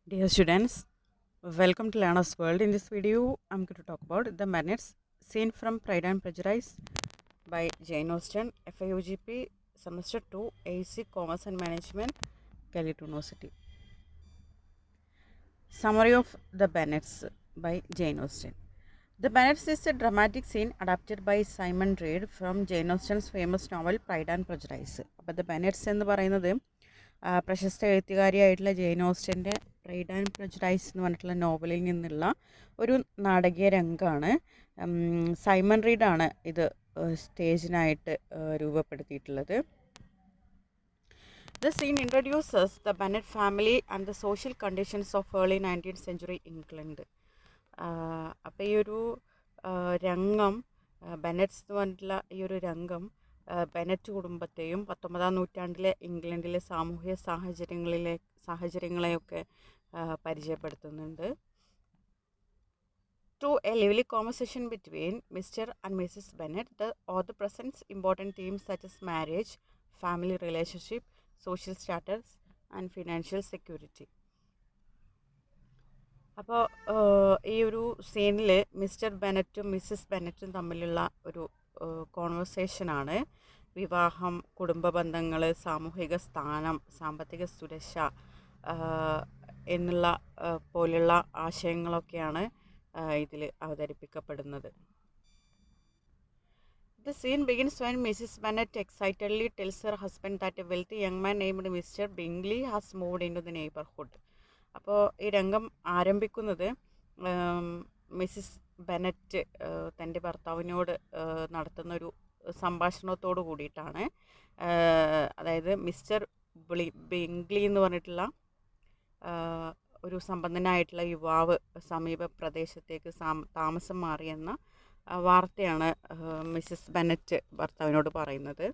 Dear students, welcome to Learner's World. In this video, I'm going to talk about the Bennets Scene from Pride and Prejudice by Jane Austen, FIUGP, Semester 2, AC Commerce and Management, Caltech University. Summary of the Bennets by Jane Austen. The Bennets is a dramatic scene adapted by Simon Reed from Jane Austen's famous novel Pride and Prejudice. അപ്പോൾ the ബെനറ്റ്സ് എന്ന് പറയുന്നത് പ്രശസ്ത എഴുത്തുകാരിയായിട്ടുള്ള Jain ഓസ്റ്റൻ്റെ pride and prejudice എന്ന് പറഞ്ഞിട്ടുള്ള നോവലിൽ നിന്നുള്ള ഒരു നാടകീയ രംഗമാണ്. സൈമൺ റീഡാണ് ഇത് സ്റ്റേജിനായിട്ട് രൂപപ്പെടുത്തിയിട്ടുള്ളത്. The scene introduces the Bennet family and the social conditions of early 19th century England. അപ്പോൾ ഈ ഒരു രംഗം ബെനറ്റ്സ് എന്ന് പറഞ്ഞിട്ടുള്ള ഈ ഒരു രംഗം ബെനറ്റ് കുടുംബത്തെയും 19-ാം നൂറ്റാണ്ടിലെ ഇംഗ്ലണ്ടിലെ സാമൂഹ്യ സാഹചര്യങ്ങളെയൊക്കെ പരിചയപ്പെടുത്തുന്നുണ്ട്. To a lively conversation between Mr. and Mrs. Bennet, the author presents important themes such as marriage, family relationship, social status and financial security. അപ്പോൾ ഈ ഒരു സീനിൽ മിസ്റ്റർ ബെനറ്റും മിസ്സിസ് ബെനറ്റും തമ്മിലുള്ള ഒരു കോൺവെർസേഷനാണ്. വിവാഹം, കുടുംബ ബന്ധങ്ങൾ, സാമൂഹിക സ്ഥാനം, സാമ്പത്തിക സുരക്ഷ എന്നുള്ള പോലുള്ള ആശയങ്ങളൊക്കെയാണ് ഇതിൽ അവതരിപ്പിക്കപ്പെടുന്നത്. The scene begins when Mrs. Bennet excitedly tells her husband that a wealthy young man named Mr. Bingley has moved into the neighborhood. അപ്പോൾ ഈ രംഗം ആരംഭിക്കുന്നത് മിസ്സിസ് ബെനറ്റ് തൻ്റെ ഭർത്താവിനോട് നടത്തുന്നൊരു സംഭാഷണത്തോട് കൂടിയിട്ടാണ്. അതായത് മിസ്റ്റർ ബിംഗ്ലി എന്ന് പറഞ്ഞിട്ടുള്ള ഒരു സമ്പന്നനായിട്ടുള്ള യുവാവ് സമീപ പ്രദേശത്തേക്ക് താമസം മാറിയെന്ന വാർത്തയാണ് മിസ്സിസ് ബെനറ്റ് ഭർത്താവിനോട് പറയുന്നത്.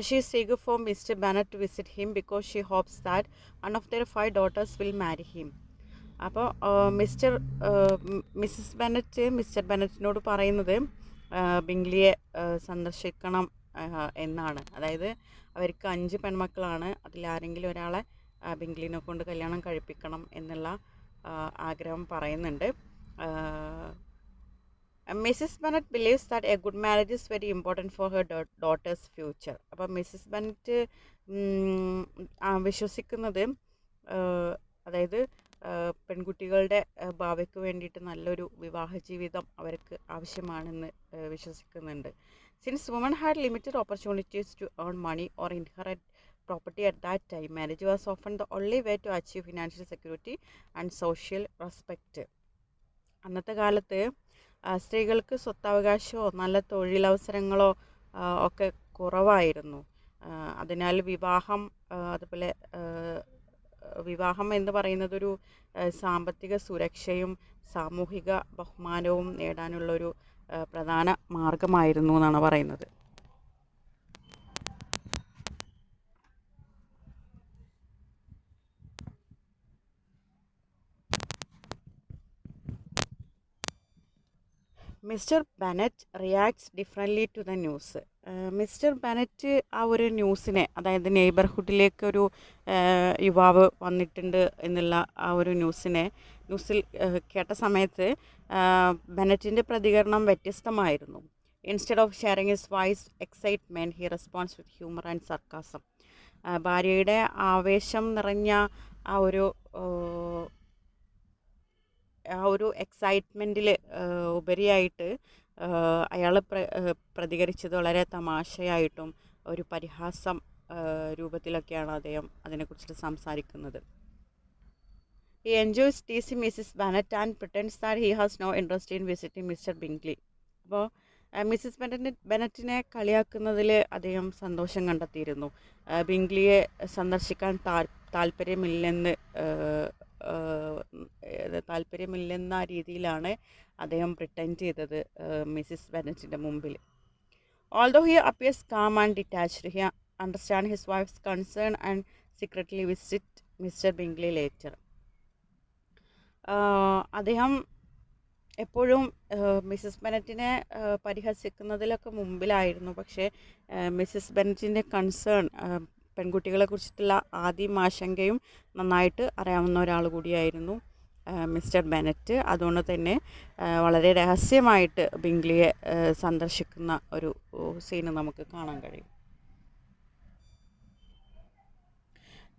She is eager for Mr. Bennet to visit him because she hopes that one of their 5 daughters will marry him. അപ്പോൾ മിസ്സിസ് ബെനറ്റ് മിസ്റ്റർ ബെനറ്റിനോട് പറയുന്നത് ബിംഗ്ലിയെ സന്ദർശിക്കണം എന്നാണ്. അതായത് അവർക്ക് 5 പെൺമക്കളാണ്. അതിലാരെങ്കിലും ഒരാളെ ബിംഗ്ലിനെ കൊണ്ട് കല്യാണം കഴിപ്പിക്കണം എന്നുള്ള ആഗ്രഹം പറയുന്നുണ്ട്. Mrs. Bennet believes that a good marriage is very important for her daughter's future. അപ്പോൾ മിസ്സിസ് ബെനറ്റ് വിശ്വസിക്കുന്നത് അതായത് പെൺകുട്ടികളുടെ ഭാവിക്ക് വേണ്ടിയിട്ട് നല്ലൊരു വിവാഹ ജീവിതം അവർക്ക് ആവശ്യമാണെന്ന് വിശ്വസിക്കുന്നുണ്ട്. Since women had limited opportunities to earn money or inherit property at that time, marriage was often the only way to achieve financial security and social respect. അന്നത്തെ കാലത്ത് സ്ത്രീകൾക്ക് സ്വത്തവകാശമോ നല്ല തൊഴിലവസരങ്ങളോ ഒക്കെ കുറവായിരുന്നു. അതിനാൽ അതുപോലെ വിവാഹം എന്ന് പറയുന്നതൊരു സാമ്പത്തിക സുരക്ഷയും സാമൂഹിക ബഹുമാനവും നേടാനുള്ളൊരു പ്രധാന മാർഗമായിരുന്നു എന്നാണ് പറയുന്നത്. Mister Bennet reacts differently to the news. Mister Bennet ആ ഒരു ന്യൂസിനെ, അതായത് നെയ്ബർഹുഡിലേക്ക് ഒരു യുവാവ് വന്നിട്ടുണ്ട് എന്നുള്ള ആ ഒരു ന്യൂസിൽ കേട്ട സമയത്ത് ബെനറ്റിൻ്റെ പ്രതികരണം വ്യത്യസ്തമായിരുന്നു. Instead of sharing his wife's excitement he response with humour and sarcasm. ഭാര്യയുടെ ആവേശം നിറഞ്ഞ ആ ഒരു എക്സൈറ്റ്മെൻറ്റിൽ ഉപരിയായിട്ട് അയാൾ പ്രതികരിച്ചത് വളരെ തമാശയായിട്ടും ഒരു പരിഹാസം രൂപത്തിലൊക്കെയാണ് അദ്ദേഹം അതിനെക്കുറിച്ചിട്ട് സംസാരിക്കുന്നത്. He enjoys teasing Mrs. Bennet and pretends that he has no interest in visiting Mr. Bingley. അപ്പോൾ മിസ്സിസ് ബെനറ്റിനെ കളിയാക്കുന്നതിൽ അദ്ദേഹം സന്തോഷം കണ്ടെത്തിയിരുന്നു. ബിംഗ്ലിയെ സന്ദർശിക്കാൻ താല്പര്യമില്ലെന്ന രീതിയിലാണ് അദ്ദേഹം പ്രിറ്റൻഡ് ചെയ്തത് മിസ്സിസ് ബെനറ്റിൻ്റെ മുമ്പിൽ. Although he appears calm and detached, he understands his wife's concern and secretly visit Mr. Bingley later. അദ്ദേഹം എപ്പോഴും മിസ്സിസ് ബെനറ്റിനെ പരിഹസിക്കുന്നതിലൊക്കെ മുമ്പിലായിരുന്നു. പക്ഷേ മിസ്സിസ് ബെനറ്റിൻ്റെ കൺസേൺ പെൺകുട്ടികളെ കുറിച്ചിട്ടുള്ള ആദ്യം ആശങ്കയും നന്നായിട്ട് അറിയാവുന്ന ഒരാൾ കൂടിയായിരുന്നു മിസ്റ്റർ ബെനറ്റ്. അതുകൊണ്ട് തന്നെ വളരെ രഹസ്യമായിട്ട് ബിങ്ക്ലിയെ സന്ദർശിക്കുന്ന ഒരു സീന് നമുക്ക് കാണാൻ കഴിയും.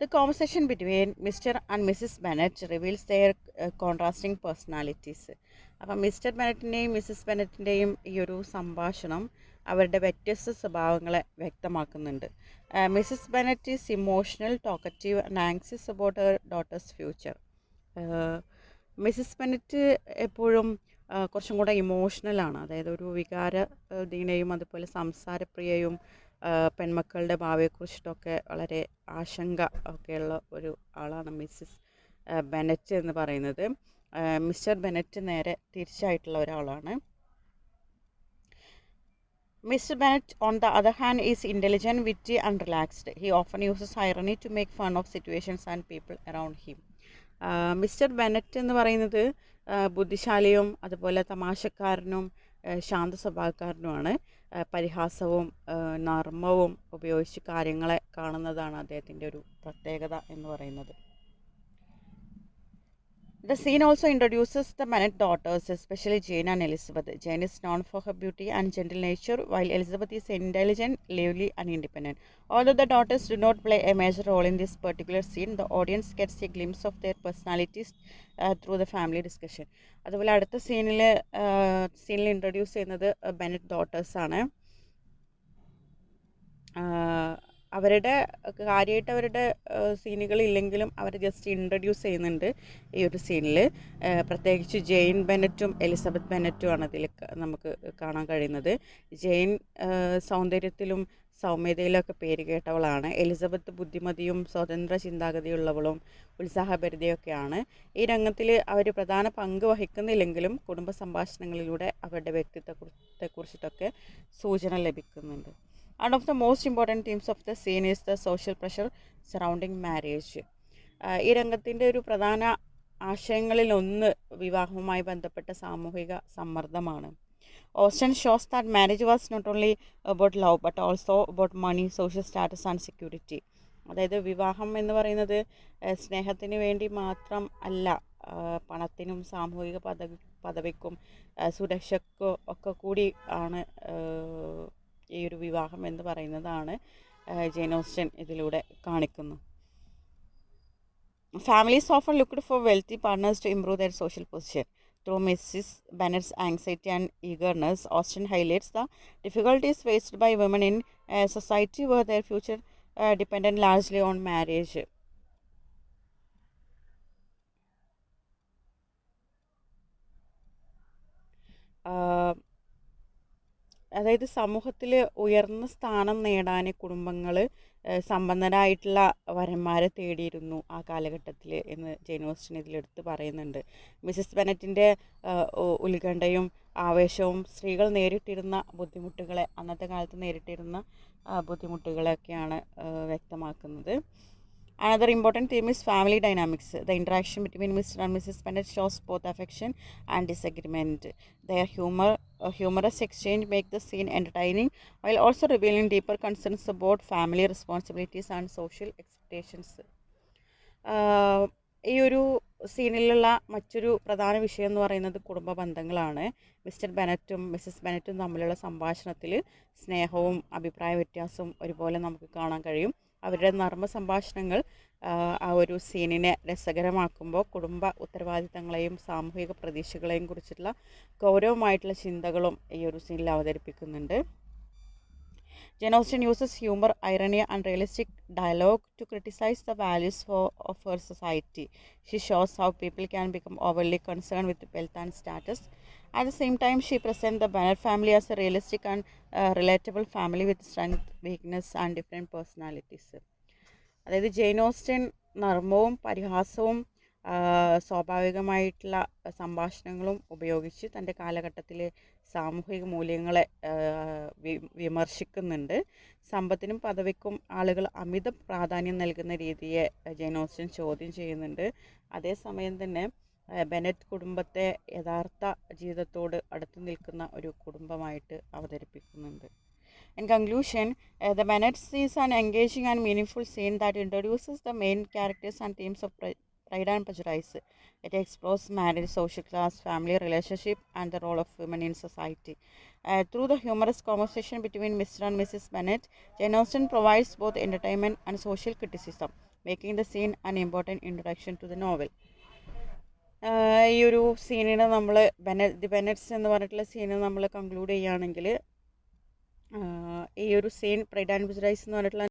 The conversation between Mr. and Mrs. Bennet reveals their contrasting personalities. അപ്പം മിസ്റ്റർ ബെനറ്റിൻ്റെയും മിസ്സസ് ബെനറ്റിൻ്റെയും ഈ ഒരു സംഭാഷണം അവരുടെ വ്യത്യസ്ത സ്വഭാവങ്ങളെ വ്യക്തമാക്കുന്നുണ്ട്. Mrs Bennet is emotional, talkative and anxious about her daughter's future. Mrs Bennet എപ്പോഴും കുറച്ചും കൂടെ ഇമോഷണലാണ്, അതായത് ഒരു വികാരധീനയും അതുപോലെ സംസാരപ്രിയയും പെൺമക്കളുടെ ഭാവിയെക്കുറിച്ചിട്ടൊക്കെ വളരെ ആശങ്ക ഒക്കെയുള്ള ഒരു ആളാണ് മിസ്സിസ് ബെനറ്റ് എന്ന് പറയുന്നത്. മിസ്റ്റർ ബെനറ്റ് നേരെ തിരിച്ചായിട്ടുള്ള ഒരാളാണ്. Mr. Bennet, on the other hand, is intelligent, witty and relaxed. He often uses irony to make fun of situations and people around him. Mister Bennet എന്ന് പറയുന്നത് ബുദ്ധിശാലിയും അതുപോലെ തമാശക്കാരനും ശാന്ത സ്വഭാവക്കാരനുമാണ്. പരിഹാസവും നർമ്മവും ഉപയോഗിച്ച് കാര്യങ്ങളെ കാണുന്നതാണ് അദ്ദേഹത്തിൻ്റെ ഒരു പ്രത്യേകത എന്ന് പറയുന്നത്. The scene also introduces the Bennet daughters, especially Jane and Elizabeth. Jane is known for her beauty and gentle nature, while Elizabeth is intelligent, lively, and independent. Although the daughters do not play a major role in this particular scene, the audience gets a glimpse of their personalities through the family discussion. അതുപോലെ അടുത്ത സീനിൽ introduce ചെയ്യുന്നത് Bennett ഡോട്ടേഴ്സാണ്. അവരുടെ കാര്യമായിട്ട് അവരുടെ സീനുകളില്ലെങ്കിലും അവർ just introduce ചെയ്യുന്നുണ്ട് ഈ ഒരു സീനിൽ. പ്രത്യേകിച്ച് ജെയിൻ ബെനറ്റും എലിസബത്ത് ബെനറ്റുമാണ് അതിൽ നമുക്ക് കാണാൻ കഴിയുന്നത്. ജെയിൻ സൗന്ദര്യത്തിലും സൗമ്യതയിലൊക്കെ പേര് കേട്ടവളാണ്. എലിസബത്ത് ബുദ്ധിമതിയും സ്വതന്ത്ര ചിന്താഗതിയുള്ളവളും ഉത്സാഹഭരിതയൊക്കെയാണ്. ഈ രംഗത്തിൽ അവർ പ്രധാന പങ്ക് വഹിക്കുന്നില്ലെങ്കിലും കുടുംബ സംഭാഷണങ്ങളിലൂടെ അവരുടെ വ്യക്തിത്വത്തെക്കുറിച്ചിട്ടൊക്കെ സൂചന ലഭിക്കുന്നുണ്ട്. One of the most important themes of the scene is the social pressure surrounding marriage. ഈ രംഗത്തിൻ്റെ ഒരു പ്രധാന ആശയങ്ങളിൽ ഒന്ന് വിവാഹവുമായി ബന്ധപ്പെട്ട സാമൂഹിക സമ്മർദ്ദമാണ്. Austen shows that marriage was not only about love but also about money, social status and security. അതായത് വിവാഹം എന്ന് പറയുന്നത് സ്നേഹത്തിന് വേണ്ടി മാത്രം അല്ല, പണത്തിനും സാമൂഹിക പദവിക്കും സുരക്ഷയ്ക്കും ഒക്കെ കൂടി ആണ് ഈ ഒരു വിവാഹം എന്ന് പറയുന്നതാണ് ജെയിൻ ഓസ്റ്റൻ ഇതിലൂടെ കാണിക്കുന്നു. Families often looked for wealthy partners to improve their social position. Through Mrs. Bennet's anxiety and eagerness, Austen highlights the difficulties faced by women in a society where their future depended largely on marriage. അതായത് സമൂഹത്തിൽ ഉയർന്ന സ്ഥാനം നേടാൻ കുടുംബങ്ങൾ സമ്പന്നരായിട്ടുള്ള വരന്മാരെ തേടിയിരുന്നു ആ കാലഘട്ടത്തിൽ എന്ന് ജെയിൻ ഓസ്റ്റൻ ഇതിലെടുത്ത് പറയുന്നുണ്ട്. മിസസ് ബെനറ്റിൻ്റെ ഉത്കണ്ഠയും ആവേശവും സ്ത്രീകൾ നേരിട്ടിരുന്ന ബുദ്ധിമുട്ടുകളെ, അന്നത്തെ കാലത്ത് നേരിട്ടിരുന്ന ബുദ്ധിമുട്ടുകളൊക്കെയാണ് വ്യക്തമാക്കുന്നത്. Another important theme is family dynamics. The interaction between Mr. and Mrs. Bennet shows both affection and disagreement. Their humorous exchange make the scene entertaining while also revealing deeper concerns about family responsibilities and social expectations. ഈ ഒരു സീനിലുള്ള മറ്റൊരു പ്രധാന വിഷയം എന്ന് പറയുന്നത് കുടുംബ ബന്ധങ്ങളാണ്. Mister ബെനറ്റും Mises ബെനറ്റും തമ്മിലുള്ള സംഭാഷണത്തിൽ സ്നേഹവും അഭിപ്രായ വ്യത്യാസവും ഒരുപോലെ നമുക്ക് കാണാൻ കഴിയും. അവരുടെ നർമ്മ സംഭാഷണങ്ങൾ ആ ഒരു സീനിനെ രസകരമാക്കുമ്പോൾ കുടുംബ ഉത്തരവാദിത്തങ്ങളെയും സാമൂഹിക പ്രതീക്ഷകളെയും കുറിച്ചിട്ടുള്ള ഗൗരവമായിട്ടുള്ള ചിന്തകളും ഈ ഒരു സീനിൽ അവതരിപ്പിക്കുന്നുണ്ട്. Jane Austen uses humor, irony and realistic dialogue to criticize the values of her society. She shows how people can become overly concerned with wealth and status. At the same time, she presents the Bennet family as a realistic and relatable family with strength, weakness and different personalities. അതായത് Jain Austen നർമ്മവും പരിഹാസവും സ്വാഭാവികമായിട്ടുള്ള സംഭാഷണങ്ങളും ഉപയോഗിച്ച് തൻ്റെ കാലഘട്ടത്തിലെ സാമൂഹിക മൂല്യങ്ങളെ വിമർശിക്കുന്നുണ്ട്. സമ്പത്തിനും പദവിക്കും ആളുകൾ അമിത പ്രാധാന്യം നൽകുന്ന രീതിയെ ജെയിൻ ഓസ്റ്റൻ ചോദ്യം ചെയ്യുന്നുണ്ട്. അതേസമയം തന്നെ ബെനറ്റ് കുടുംബത്തെ യഥാർത്ഥ ജീവിതത്തോട് അടുത്ത് നിൽക്കുന്ന ഒരു കുടുംബമായിട്ട് അവതരിപ്പിക്കുന്നുണ്ട്. In conclusion, The Bennets is an engaging and meaningful scene that introduces the main characters and themes of Pride and Prejudice. It explores marriage, social class, family relationship, and the role of women in society. Through the humorous conversation between Mr. and Mrs. Bennet, Jane Austen provides both entertainment and social criticism, making the scene an important introduction to the novel. ഈ ഒരു സീനിനെ നമ്മൾ the ബെനറ്റ്സ് എന്ന് പറഞ്ഞിട്ടുള്ള scene നമ്മൾ conclude ചെയ്യുകയാണെങ്കിൽ ഈ ഒരു scene pride and prejudice എന്ന് പറഞ്ഞിട്ടുള്ള